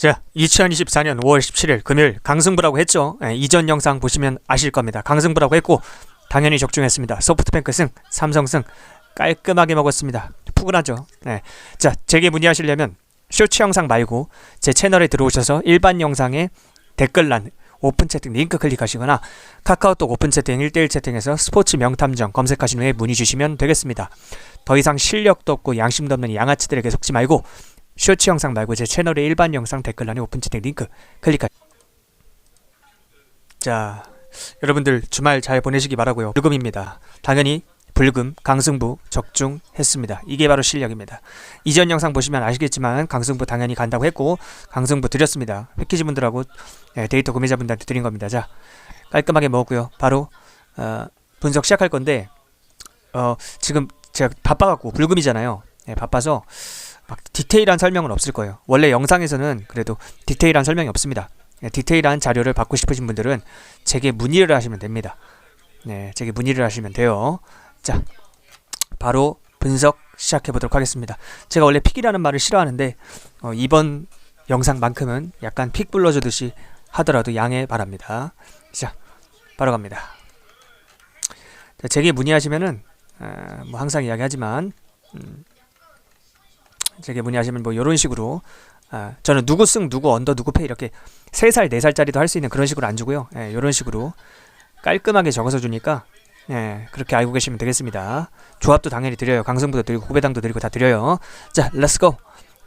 자, 2024년 5월 17일 금요일 강승부라고 했죠. 이전 영상 보시면 아실 겁니다. 강승부라고 했고 당연히 적중했습니다. 소프트뱅크 승, 삼성 승 깔끔하게 먹었습니다. 푸근하죠. 자, 제게 문의하시려면 쇼츠 영상 말고 제 채널에 들어오셔서 일반 영상에 댓글란 오픈 채팅 링크 클릭하시거나 카카오톡 오픈 채팅 1대1 채팅에서 스포츠 명탐정 검색하신 후에 문의 주시면 되겠습니다. 더 이상 실력도 없고 양심도 없는 양아치들에게 속지 말고 쇼츠 영상 말고 제 채널의 일반 영상 댓글란에 오픈 채팅 링크 클릭하시죠. 자, 여러분들 주말 잘 보내시기 바라고요. 불금입니다. 당연히 불금, 강승부 적중했습니다. 이게 바로 실력입니다. 이전 영상 보시면 아시겠지만 강승부 당연히 간다고 했고 강승부 드렸습니다. 패키지 분들하고 데이터 구매자분들한테 드린 겁니다. 자, 깔끔하게 먹었고요. 바로 분석 시작할 건데 지금 제가 바빠갖고 불금이잖아요. 바빠서 막 디테일한 설명은 없을 거예요. 원래 영상에서는 그래도 디테일한 설명이 없습니다. 디테일한 자료를 받고 싶으신 분들은 제게 문의를 하시면 됩니다. 제게 문의를 하시면 돼요. 자, 바로 분석 시작해 보도록 하겠습니다. 제가 원래 픽이라는 말을 싫어하는데 이번 영상만큼은 약간 픽 불러주듯이 하더라도 양해 바랍니다. 자, 바로 갑니다. 자, 제게 문의하시면은 뭐 항상 이야기하지만 제게 문의하시면 뭐 이런 식으로 저는 누구 승, 누구 언더, 누구 패 이렇게 3살, 4살짜리도 할 수 있는 그런 식으로 안 주고요. 이런 식으로 깔끔하게 적어서 주니까 그렇게 알고 계시면 되겠습니다. 조합도 당연히 드려요. 강승부도 드리고 후배당도 드리고 다 드려요. 자, 렛츠고.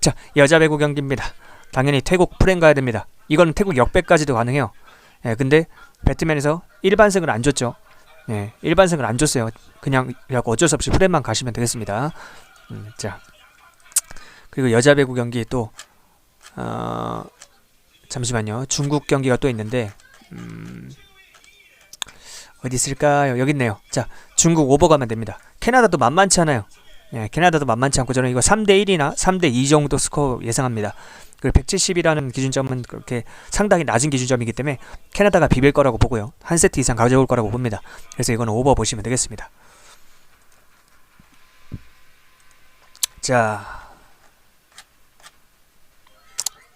자, 여자 배구 경기입니다. 당연히 태국 프렌 가야 됩니다. 이건 태국 역배까지도 가능해요. 근데 배트맨에서 일반승을 안 줬죠. 일반승을 안 줬어요. 그냥 어쩔 수 없이 프렌만 가시면 되겠습니다. 자, 그리고 여자 배구 경기 또 잠시만요. 중국 경기가 또 있는데 어디 있을까요? 여기 있네요. 자, 중국 오버 가면 됩니다. 캐나다도 만만치 않아요. 캐나다도 만만치 않고 저는 이거 3대1이나 3대2 정도 스코어 예상합니다. 그리고 170이라는 기준점은 그렇게 상당히 낮은 기준점이기 때문에 캐나다가 비빌 거라고 보고요. 한 세트 이상 가져올 거라고 봅니다. 그래서 이건 오버 보시면 되겠습니다. 자,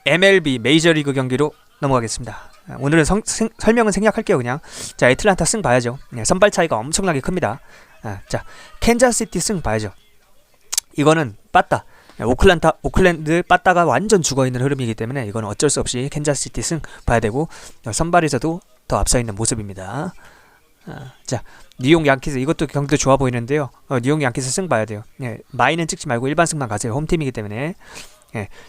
MLB 메이저리그 경기로 넘어가겠습니다. 오늘은 설명은 생략할게요. 그냥. 자, 애틀란타 승 봐야죠. 선발 차이가 엄청나게 큽니다. 자, 캔자스시티 승 봐야죠. 이거는 빠따, 오클랜드 빠따가 완전 죽어있는 흐름이기 때문에 이건 어쩔 수 없이 캔자스시티 승 봐야 되고 선발에서도 더 앞서있는 모습입니다. 자, 뉴욕 양키스 이것도 경기도 좋아 보이는데요. 뉴욕 양키스 승 봐야 돼요. 마이는 찍지 말고 일반 승만 가세요. 홈팀이기 때문에.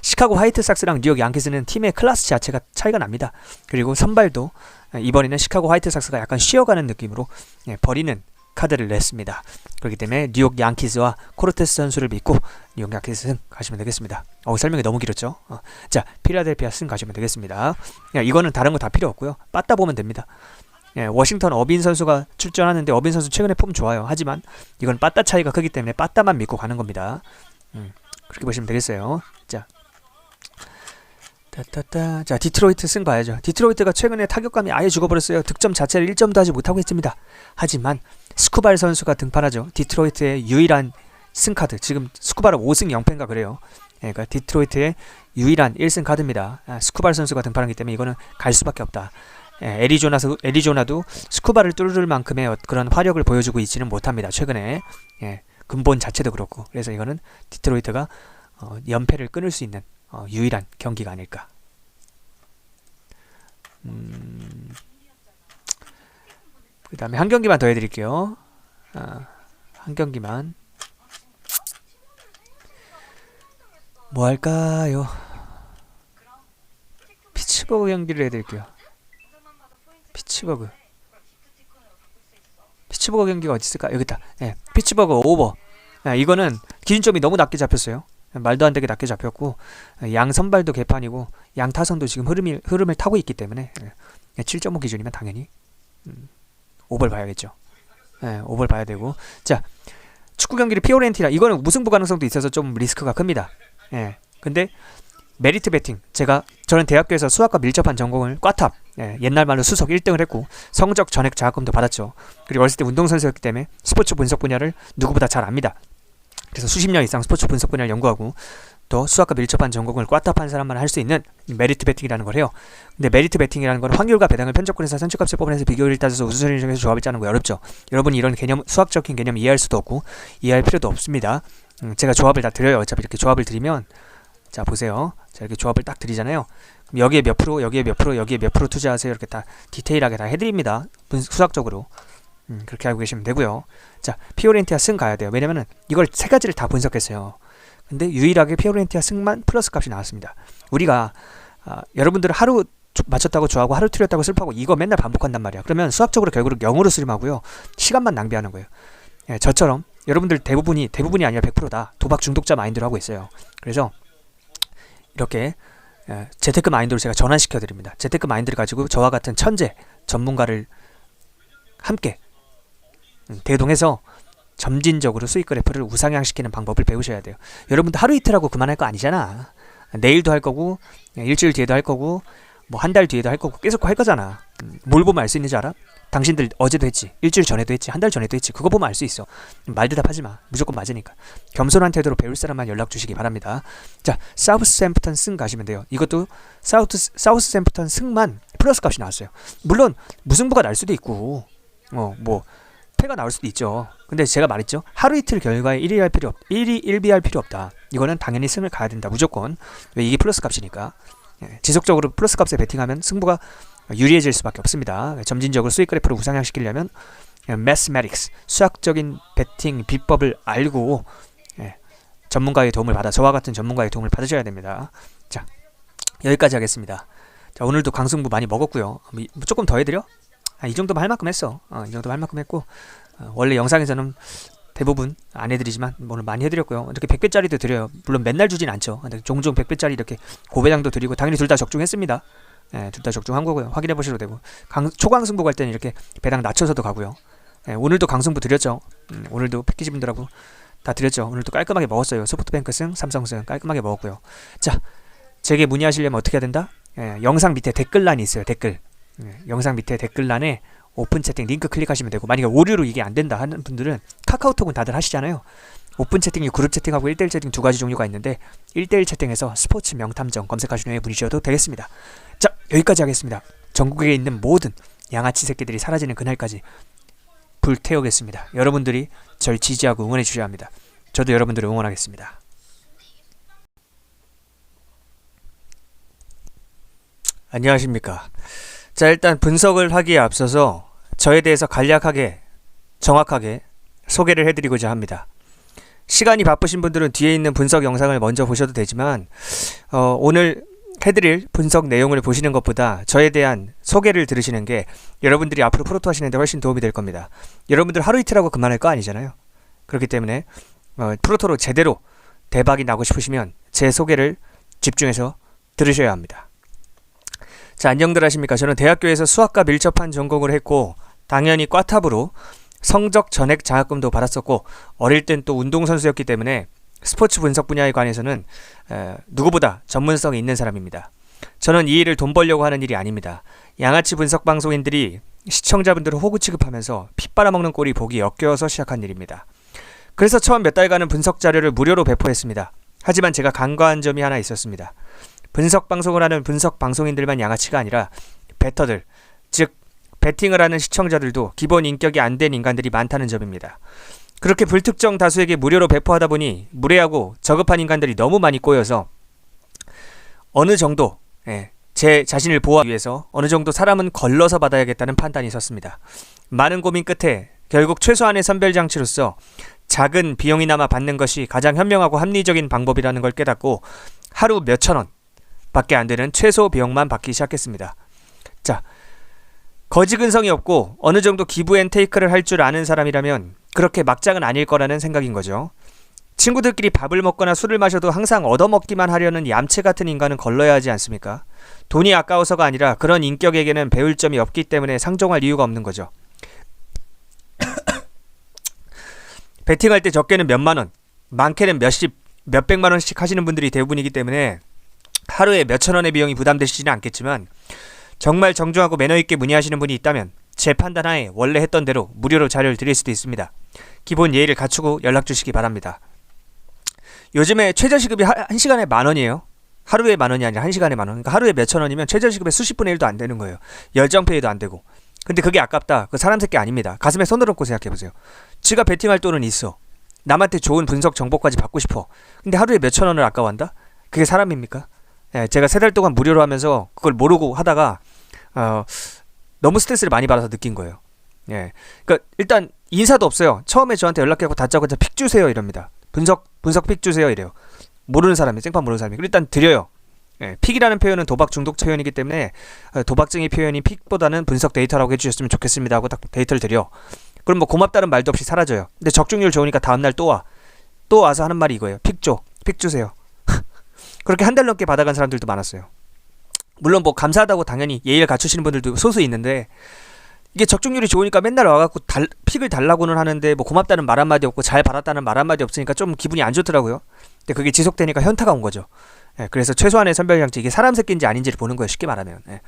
시카고 화이트삭스랑 뉴욕 양키스는 팀의 클래스 자체가 차이가 납니다. 그리고 선발도 이번에는 시카고 화이트삭스가 약간 쉬어가는 느낌으로 버리는 카드를 냈습니다. 그렇기 때문에 뉴욕 양키스와 코르테스 선수를 믿고 뉴욕 양키스 승 가시면 되겠습니다. 설명이 너무 길었죠. 자, 필라델피아 승 가시면 되겠습니다. 이거는 다른 거 다 필요 없고요. 빠따 보면 됩니다. 워싱턴 어빈 선수가 출전하는데 어빈 선수 최근에 폼 좋아요. 하지만 이건 빠따 차이가 크기 때문에 빠따만 믿고 가는 겁니다. 그렇게 보시면 되겠어요. 자, 자, 디트로이트 승 봐야죠. 디트로이트가 최근에 타격감이 아예 죽어버렸어요. 득점 자체를 1점도 하지 못하고 있습니다. 하지만 스쿠발 선수가 등판하죠. 디트로이트의 유일한 승카드. 지금 스쿠발은 5승 0패인가 그래요. 그러니까 디트로이트의 유일한 1승 카드입니다. 스쿠발 선수가 등판하기 때문에 이거는 갈 수밖에 없다. 애리조나도 스쿠발을 뚫을 만큼의 그런 화력을 보여주고 있지는 못합니다. 최근에. 근본 자체도 그렇고. 그래서 이거는 디트로이트가 연패를 끊을 수 있는 유일한 경기가 아닐까. 그 다음에 한 경기만 더 해드릴게요. 한 경기만. 뭐 할까요? 피츠버그 경기를 해드릴게요. 피츠버그 경기가 어디 있을까? 여기 있다. 피츠버그 오버. 이거는 기준점이 너무 낮게 잡혔어요. 말도 안 되게 낮게 잡혔고 양 선발도 개판이고 양 타선도 지금 흐름을 타고 있기 때문에 7.5 기준이면 당연히 오버를 봐야겠죠. 오버를 봐야 되고. 자, 축구 경기를 피오렌티나 이거는 무승부 가능성도 있어서 좀 리스크가 큽니다. 근데 메리트 배팅, 저는 대학교에서 수학과 밀접한 전공을 꽈탑, 옛날 말로 수석 1등을 했고 성적 전액 장학금도 받았죠. 그리고 어렸을 때 운동선수였기 때문에 스포츠 분석 분야를 누구보다 잘 압니다. 그래서 수십 년 이상 스포츠 분석 분야를 연구하고 예전부터 수학과 밀접한 전공을 꽈탑한 사람만 할 수 있는 메리트 베팅이라는 걸 해요. 근데 메리트 베팅이라는 건 확률과 배당을 편집권에서 선출값을 뽑아내서 비교율을 따져서 우수순위 중에서 조합을 짜는 거 어렵죠. 여러분이 이런 개념, 수학적인 개념 이해할 수도 없고 이해할 필요도 없습니다. 제가 조합을 다 드려요. 어차피 이렇게 조합을 드리면, 자 보세요. 자 이렇게 조합을 딱 드리잖아요. 그럼 여기에 몇 프로, 여기에 몇 프로, 여기에 몇 프로 투자하세요. 이렇게 다 디테일하게 다 해드립니다. 수학적으로. 그렇게 알고 계시면 되고요. 자, 피오렌티아 승 가야 돼요. 왜냐면은 이걸 세 가지를 다 분석했어요. 근데 유일하게 피오렌티아 승만 플러스 값이 나왔습니다. 우리가 여러분들 하루 맞췄다고 좋아하고 하루 틀렸다고 슬퍼하고 이거 맨날 반복한단 말이야. 그러면 수학적으로 결국 0으로 쓰림하고요. 시간만 낭비하는 거예요. 예, 저처럼 여러분들 대부분이 아니라 100%다 도박 중독자 마인드로 하고 있어요. 그래서 이렇게 재테크 마인드로 제가 전환시켜 드립니다. 재테크 마인드를 가지고 저와 같은 천재 전문가를 함께 대동해서 점진적으로 수익 그래프를 우상향시키는 방법을 배우셔야 돼요. 여러분도 하루 이틀 하고 그만할 거 아니잖아. 내일도 할 거고 일주일 뒤에도 할 거고 뭐 한 달 뒤에도 할 거고 계속 할 거잖아. 뭘 보면 알 수 있는 줄 알아? 당신들 어제도 했지, 일주일 전에도 했지, 한 달 전에도 했지. 그거 보면 알 수 있어. 말 대답하지 마. 무조건 맞으니까. 겸손한 태도로 배울 사람만 연락 주시기 바랍니다. 자, 사우스샘프턴 승 가시면 돼요. 이것도 사우스샘프턴 승만 플러스 값이 나왔어요. 물론 무승부가 날 수도 있고 뭐 패가 나올 수도 있죠. 근데 제가 말했죠. 하루 이틀 결과에 일비할 필요 없다. 이거는 당연히 승을 가야 된다. 무조건. 왜? 이게 플러스 값이니까. 지속적으로 플러스 값에 베팅하면 승부가 유리해질 수밖에 없습니다. 점진적으로 수익 그래프를 우상향시키려면 매스매틱스, 수학적인 베팅 비법을 알고 전문가의 도움을 받아, 저와 같은 전문가의 도움을 받으셔야 됩니다. 자, 여기까지 하겠습니다. 자, 오늘도 강승부 많이 먹었고요. 조금 더 해드려? 이 정도만 할 만큼 했어. 이 정도만 할 만큼 했고, 원래 영상에서는 대부분 안 해드리지만 오늘 많이 해드렸고요. 이렇게 100배짜리도 드려요. 물론 맨날 주진 않죠. 종종 100배짜리 이렇게 고배당도 드리고, 당연히 둘 다 적중했습니다. 둘 다 적중한 거고요. 확인해 보셔도 되고, 초강승부 갈 때는 이렇게 배당 낮춰서도 가고요. 오늘도 강승부 드렸죠. 오늘도 패키지 분들하고 다 드렸죠. 오늘도 깔끔하게 먹었어요. 소프트뱅크 승, 삼성 승 깔끔하게 먹었고요. 자, 제게 문의하시려면 어떻게 해야 된다? 영상 밑에 댓글란이 있어요. 댓글. 영상 밑에 댓글란에 오픈 채팅 링크 클릭하시면 되고, 만약에 오류로 이게 안 된다 하는 분들은 카카오톡은 다들 하시잖아요. 오픈 채팅이 그룹 채팅하고 1대1 채팅 두 가지 종류가 있는데, 1대1 채팅에서 스포츠 명탐정 검색하신 후에 문의주셔도 되겠습니다. 자, 여기까지 하겠습니다. 전국에 있는 모든 양아치 새끼들이 사라지는 그날까지 불태우겠습니다. 여러분들이 절 지지하고 응원해 주셔야 합니다. 저도 여러분들을 응원하겠습니다. 안녕하십니까. 자, 일단 분석을 하기에 앞서서 저에 대해서 간략하게 정확하게 소개를 해드리고자 합니다. 시간이 바쁘신 분들은 뒤에 있는 분석 영상을 먼저 보셔도 되지만 오늘 해드릴 분석 내용을 보시는 것보다 저에 대한 소개를 들으시는 게 여러분들이 앞으로 프로토 하시는데 훨씬 도움이 될 겁니다. 여러분들 하루 이틀 하고 그만할 거 아니잖아요. 그렇기 때문에 프로토로 제대로 대박이 나고 싶으시면 제 소개를 집중해서 들으셔야 합니다. 자, 안녕들 하십니까. 저는 대학교에서 수학과 밀접한 전공을 했고, 당연히 꽈탑으로 성적 전액 장학금도 받았었고, 어릴 땐 또 운동선수였기 때문에 스포츠 분석 분야에 관해서는 누구보다 전문성이 있는 사람입니다. 저는 이 일을 돈 벌려고 하는 일이 아닙니다. 양아치 분석 방송인들이 시청자분들을 호구 취급하면서 피 빨아먹는 꼴이 보기 역겨워서 시작한 일입니다. 그래서 처음 몇 달간은 분석 자료를 무료로 배포했습니다. 하지만 제가 간과한 점이 하나 있었습니다. 분석 방송을 하는 분석 방송인들만 양아치가 아니라 베터들, 즉 베팅을 하는 시청자들도 기본 인격이 안 된 인간들이 많다는 점입니다. 그렇게 불특정 다수에게 무료로 배포하다 보니 무례하고 저급한 인간들이 너무 많이 꼬여서 어느 정도 제 자신을 보호하기 위해서 어느 정도 사람은 걸러서 받아야겠다는 판단이 섰습니다. 많은 고민 끝에 결국 최소한의 선별장치로서 작은 비용이나마 받는 것이 가장 현명하고 합리적인 방법이라는 걸 깨닫고 하루 몇천 원 밖에 안 되는 최소 비용만 받기 시작했습니다. 자, 거지 근성이 없고 어느 정도 기브 앤 테이크를 할 줄 아는 사람이라면 그렇게 막장은 아닐 거라는 생각인 거죠. 친구들끼리 밥을 먹거나 술을 마셔도 항상 얻어먹기만 하려는 얌체 같은 인간은 걸러야 하지 않습니까? 돈이 아까워서가 아니라 그런 인격에게는 배울 점이 없기 때문에 상종할 이유가 없는 거죠. 베팅할 때 적게는 몇만 원, 많게는 몇백만 원씩 하시는 분들이 대부분이기 때문에 하루에 몇천 원의 비용이 부담되시지는 않겠지만, 정말 정중하고 매너있게 문의하시는 분이 있다면 제 판단하에 원래 했던 대로 무료로 자료를 드릴 수도 있습니다. 기본 예의를 갖추고 연락 주시기 바랍니다. 요즘에 최저시급이 한 시간에 10,000원이에요. 하루에 10,000원이 아니라 한 시간에 10,000원. 그러니까 하루에 몇천 원이면 최저시급의 수십 분의 1도 안 되는 거예요. 열정페이도 안 되고. 근데 그게 아깝다. 그 사람 새끼 아닙니다. 가슴에 손을 얹고 생각해보세요. 지가 베팅할 돈은 있어. 남한테 좋은 분석 정보까지 받고 싶어. 근데 하루에 몇천 원을 아까워한다? 그게 사람입니까? 예, 제가 3달 동안 무료로 하면서 그걸 모르고 하다가 너무 스트레스를 많이 받아서 느낀 거예요. 예, 그러니까 일단 인사도 없어요. 처음에 저한테 연락해서 다짜고짜 픽 주세요 이럽니다. 분석 픽 주세요 이래요. 모르는 사람이, 생판 모르는 사람이. 일단 드려요. 예, 픽이라는 표현은 도박 중독 표현이기 때문에 도박쟁이 표현인 픽보다는 분석 데이터라고 해주셨으면 좋겠습니다 하고 딱 데이터를 드려. 그럼 뭐 고맙다는 말도 없이 사라져요. 근데 적중률 좋으니까 다음날 또 와. 또 와서 하는 말이 이거예요. 픽 주세요. 그렇게 한 달 넘게 받아간 사람들도 많았어요. 물론 뭐 감사하다고 당연히 예의를 갖추시는 분들도 소수 있는데, 이게 적중률이 좋으니까 맨날 와갖고 픽을 달라고는 하는데 뭐 고맙다는 말 한마디 없고 잘 받았다는 말 한마디 없으니까 좀 기분이 안 좋더라고요. 근데 그게 지속되니까 현타가 온 거죠. 예, 그래서 최소한의 선별장치, 이게 사람 새끼인지 아닌지를 보는 거예요. 쉽게 말하면. 예.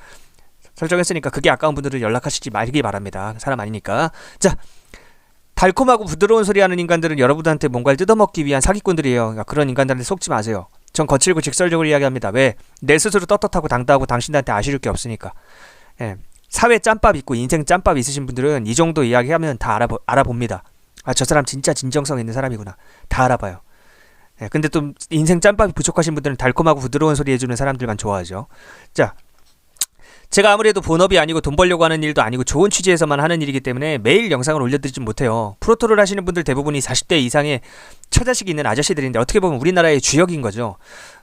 설정했으니까 그게 아까운 분들은 연락하시지 말기 바랍니다. 사람 아니니까. 자, 달콤하고 부드러운 소리 하는 인간들은 여러분한테 뭔가를 뜯어먹기 위한 사기꾼들이에요. 그러니까 그런 인간들한테 속지 마세요. 전 거칠고 직설적으로 이야기합니다. 왜? 내 스스로 떳떳하고 당당하고 당신한테 아쉬울 게 없으니까. 예. 사회 짬밥 있고 인생 짬밥 있으신 분들은 이 정도 이야기하면 다 알아봅니다. 아, 저 사람 진짜 진정성 있는 사람이구나. 다 알아봐요. 예, 근데 또 인생 짬밥이 부족하신 분들은 달콤하고 부드러운 소리 해주는 사람들만 좋아하죠. 자, 제가 아무래도 본업이 아니고 돈 벌려고 하는 일도 아니고 좋은 취지에서만 하는 일이기 때문에 매일 영상을 올려드리진 못해요. 프로토를 하시는 분들 대부분이 40대 이상의 처자식이 있는 아저씨들인데, 어떻게 보면 우리나라의 주역인 거죠.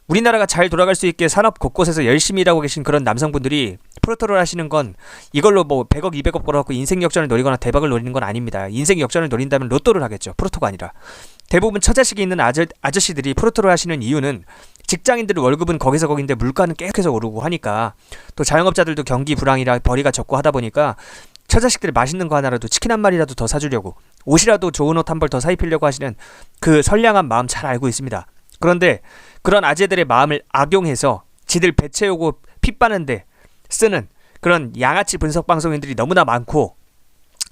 우리나라가 잘 돌아갈 수 있게 산업 곳곳에서 열심히 일하고 계신 그런 남성분들이 프로토를 하시는 건 이걸로 뭐 100억 200억 벌어갖고 인생 역전을 노리거나 대박을 노리는 건 아닙니다. 인생 역전을 노린다면 로또를 하겠죠. 프로토가 아니라. 대부분 처자식이 있는 아저씨들이 프로토를 하시는 이유는, 직장인들 월급은 거기서 거긴데 물가는 계속해서 오르고 하니까, 또 자영업자들도 경기 불황이라 벌이가 적고 하다 보니까 처자식들 맛있는 거 하나라도, 치킨 한 마리라도 더 사주려고, 옷이라도 좋은 옷 한 벌 더 사입히려고 하시는 그 선량한 마음 잘 알고 있습니다. 그런데 그런 아재들의 마음을 악용해서 지들 배 채우고 피 빠는데 쓰는 그런 양아치 분석 방송인들이 너무나 많고,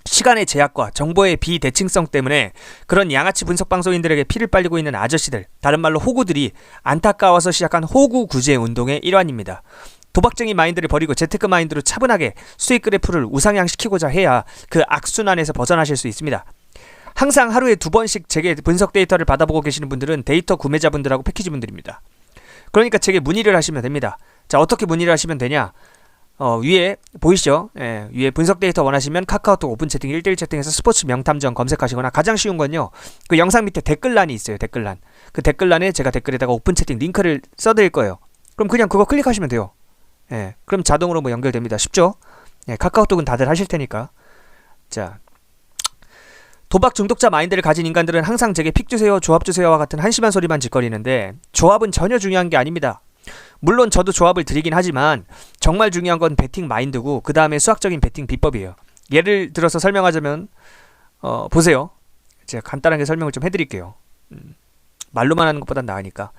시간의 제약과 정보의 비대칭성 때문에 그런 양아치 분석 방송인들에게 피를 빨리고 있는 아저씨들, 다른 말로 호구들이 안타까워서 시작한 호구 구제 운동의 일환입니다. 도박쟁이 마인드를 버리고 재테크 마인드로 차분하게 수익 그래프를 우상향시키고자 해야 그 악순환에서 벗어나실 수 있습니다. 항상 하루에 2번씩 제게 분석 데이터를 받아보고 계시는 분들은 데이터 구매자분들하고 패키지분들입니다. 그러니까 제게 문의를 하시면 됩니다. 자, 어떻게 문의를 하시면 되냐? 위에 보이시죠? 예, 위에 분석 데이터 원하시면 카카오톡 오픈 채팅 1대1 채팅에서 스포츠 명탐정 검색하시거나, 가장 쉬운 건요, 그 영상 밑에 댓글란이 있어요. 댓글란. 그 댓글란에 제가 댓글에다가 오픈 채팅 링크를 써드릴 거예요. 그럼 그냥 그거 클릭하시면 돼요. 예, 그럼 자동으로 뭐 연결됩니다. 쉽죠? 예, 카카오톡은 다들 하실 테니까. 자, 도박 중독자 마인드를 가진 인간들은 항상 제게 픽 주세요, 조합 주세요와 같은 한심한 소리만 짓거리는데, 조합은 전혀 중요한 게 아닙니다. 물론 저도 조합을 드리긴 하지만 정말 중요한 건 배팅 마인드고, 그 다음에 수학적인 배팅 비법이에요. 예를 들어서 설명하자면 보세요. 제가 간단하게 설명을 좀 해드릴게요. 말로만 하는 것보단 나으니까.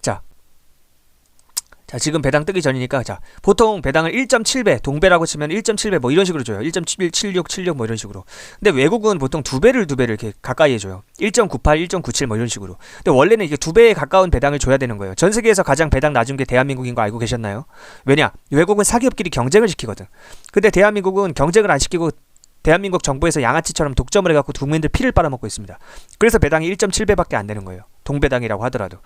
자, 지금 배당 뜨기 전이니까, 자, 보통 배당을 1.7배, 동배라고 치면 1.7배 뭐 이런 식으로 줘요. 1.71, 76, 76 뭐 이런 식으로. 근데 외국은 보통 2배를 이렇게 가까이 해줘요. 1.98, 1.97 뭐 이런 식으로. 근데 원래는 이게 2배에 가까운 배당을 줘야 되는 거예요. 전 세계에서 가장 배당 낮은 게 대한민국인 거 알고 계셨나요? 왜냐? 외국은 사기업끼리 경쟁을 시키거든. 근데 대한민국은 경쟁을 안 시키고 대한민국 정부에서 양아치처럼 독점을 해갖고 국민들 피를 빨아먹고 있습니다. 그래서 배당이 1.7배밖에 안 되는 거예요. 동배당이라고 하더라도.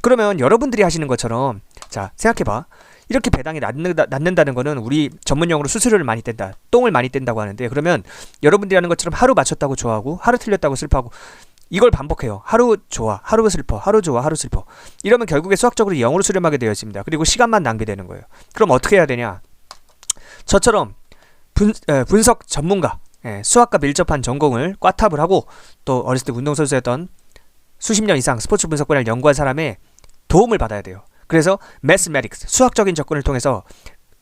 그러면 여러분들이 하시는 것처럼, 자, 생각해봐. 이렇게 배당이 낮는다는 거는 우리 전문용어로 수수료를 많이 뗀다, 똥을 많이 뗀다고 하는데, 그러면 여러분들이 하는 것처럼 하루 맞췄다고 좋아하고 하루 틀렸다고 슬퍼하고 이걸 반복해요. 하루 좋아, 하루 슬퍼, 하루 좋아, 하루 슬퍼. 이러면 결국에 수학적으로 0으로 수렴하게 되어 있습니다. 그리고 시간만 낭비되는 거예요. 그럼 어떻게 해야 되냐? 저처럼 분석 전문가, 수학과 밀접한 전공을 꽈탑을 하고, 또 어렸을 때 운동선수였던 수십 년 이상 스포츠 분석 분야를 연구한 사람의 도움을 받아야 돼요. 그래서 매스매틱스, 수학적인 접근을 통해서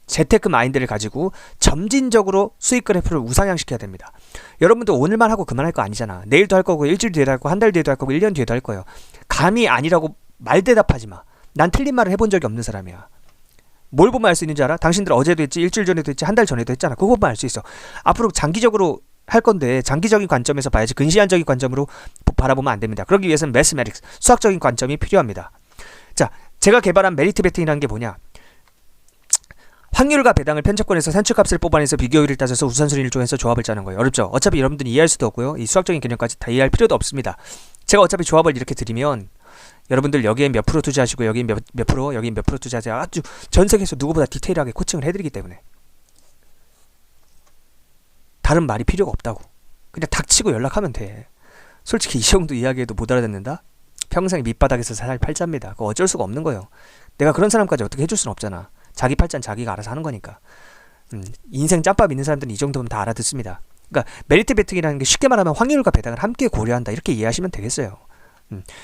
재테크 마인드를 가지고 점진적으로 수익 그래프를 우상향시켜야 됩니다. 여러분도 오늘만 하고 그만할 거 아니잖아. 내일도 할 거고, 일주일 뒤에도 할 거고, 한 달 뒤에도 할 거고, 1년 뒤에도 할 거예요. 감이 아니라고 말대답하지 마. 난 틀린 말을 해본 적이 없는 사람이야. 뭘 보면 알 수 있는지 알아? 당신들 어제도 했지, 일주일 전에도 했지, 한 달 전에도 했잖아. 그거 보면 알 수 있어. 앞으로 장기적으로 할 건데 장기적인 관점에서 봐야지 근시안적인 관점으로 바라보면 안 됩니다. 그러기 위해서는 매스매틱스, 수학적인 관점이 필요합니다. 자, 제가 개발한 메리트 베팅이라는 게 뭐냐? 확률과 배당을 편차권에서 산출값을 뽑아내서 비교율을 따져서 우선순위를 정해서 조합을 짜는 거예요. 어렵죠? 어차피 여러분들이 이해할 수도 없고요. 이 수학적인 개념까지 다 이해할 필요도 없습니다. 제가 어차피 조합을 이렇게 드리면 여러분들 여기에 몇 프로 투자하시고 여기에 몇 프로, 여기에 몇 프로 투자하세요. 아주 전 세계에서 누구보다 디테일하게 코칭을 해드리기 때문에 다른 말이 필요가 없다고. 그냥 닥치고 연락하면 돼. 솔직히 이 정도 이야기해도 못 알아듣는다? 평생 밑바닥에서 살 팔자입니다. 그거 어쩔 수가 없는 거예요. 내가 그런 사람까지 어떻게 해줄 수는 없잖아. 자기 팔자는 자기가 알아서 하는 거니까. 인생 짬밥 있는 사람들은 이 정도면 다 알아듣습니다. 그러니까 메리트 베팅이라는 게 쉽게 말하면 확률과 배당을 함께 고려한다. 이렇게 이해하시면 되겠어요.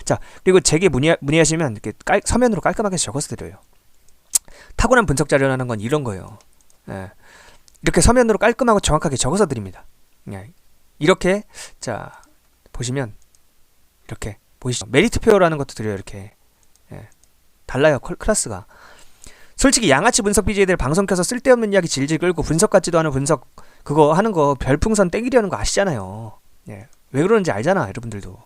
자, 그리고 제게 문의하시면 이렇게 서면으로 깔끔하게 적어서 드려요. 타고난 분석 자료라는 건 이런 거예요. 예. 이렇게 서면으로 깔끔하고 정확하게 적어서 드립니다. 예. 이렇게 자 보시면 이렇게 보이시죠? 메리트표라는 것도 드려요. 이렇게. 예. 달라요. 클래스가. 솔직히 양아치 분석 BJ들 방송 켜서 쓸데없는 이야기 질질 끌고 분석 같지도 않은 분석 그거 하는 거 별풍선 땡기려는 거 아시잖아요. 예. 왜 그러는지 알잖아. 여러분들도.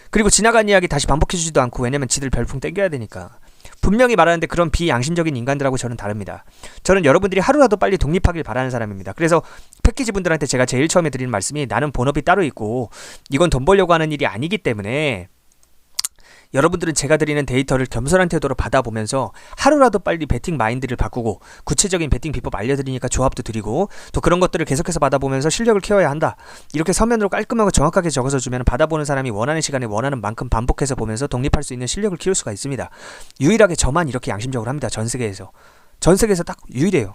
그리고 지나간 이야기 다시 반복해주지도 않고 왜냐면 지들 별풍 땡겨야 되니까. 분명히 말하는데 그런 비양심적인 인간들하고 저는 다릅니다. 저는 여러분들이 하루라도 빨리 독립하길 바라는 사람입니다. 그래서 패키지 분들한테 제가 제일 처음에 드리는 말씀이 나는 본업이 따로 있고 이건 돈 벌려고 하는 일이 아니기 때문에 여러분들은 제가 드리는 데이터를 겸손한 태도로 받아보면서 하루라도 빨리 베팅 마인드를 바꾸고 구체적인 베팅 비법 알려드리니까 조합도 드리고 또 그런 것들을 계속해서 받아보면서 실력을 키워야 한다. 이렇게 서면으로 깔끔하고 정확하게 적어서 주면 받아보는 사람이 원하는 시간에 원하는 만큼 반복해서 보면서 독립할 수 있는 실력을 키울 수가 있습니다. 유일하게 저만 이렇게 양심적으로 합니다. 전 세계에서. 전 세계에서 딱 유일해요.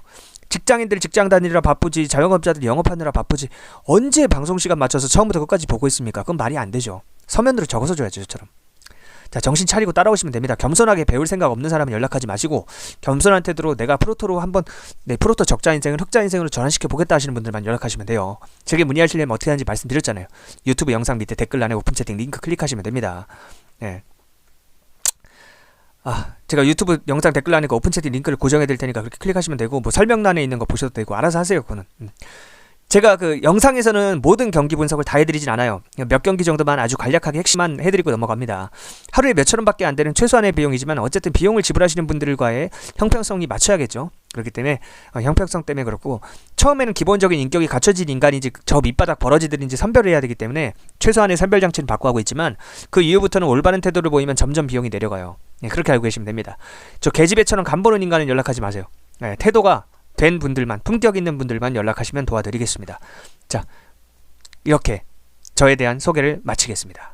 직장인들이 직장 다니느라 바쁘지 자영업자들이 영업하느라 바쁘지 언제 방송시간 맞춰서 처음부터 끝까지 보고 있습니까? 그건 말이 안 되죠. 서면으로 적어서 줘야죠. 저처럼. 자, 정신 차리고 따라오시면 됩니다. 겸손하게 배울 생각 없는 사람은 연락하지 마시고 겸손한 태도로 내가 프로토로 한번 내 프로토 적자 인생을 흑자 인생으로 전환시켜 보겠다 하시는 분들만 연락하시면 돼요. 제게 문의하시려면 어떻게 하는지 말씀드렸잖아요. 유튜브 영상 밑에 댓글란에 오픈 채팅 링크 클릭하시면 됩니다. 네. 제가 유튜브 영상 댓글란에 그 오픈 채팅 링크를 고정해 드릴 테니까 그렇게 클릭하시면 되고 뭐 설명란에 있는 거 보셔도 되고 알아서 하세요. 그거는. 제가 그 영상에서는 모든 경기 분석을 다 해드리진 않아요. 몇 경기 정도만 아주 간략하게 핵심만 해드리고 넘어갑니다. 하루에 몇천 원밖에 안 되는 최소한의 비용이지만 어쨌든 비용을 지불하시는 분들과의 형평성이 맞춰야겠죠. 그렇기 때문에 형평성 때문에 그렇고 처음에는 기본적인 인격이 갖춰진 인간인지 저 밑바닥 버러지들인지 선별을 해야 되기 때문에 최소한의 선별 장치는 받고 하고 있지만 그 이후부터는 올바른 태도를 보이면 점점 비용이 내려가요. 그렇게 알고 계시면 됩니다. 저 계집애처럼 간보는 인간은 연락하지 마세요. 태도가 된 분들만, 품격 있는 분들만 연락하시면 도와드리겠습니다. 자, 이렇게 저에 대한 소개를 마치겠습니다.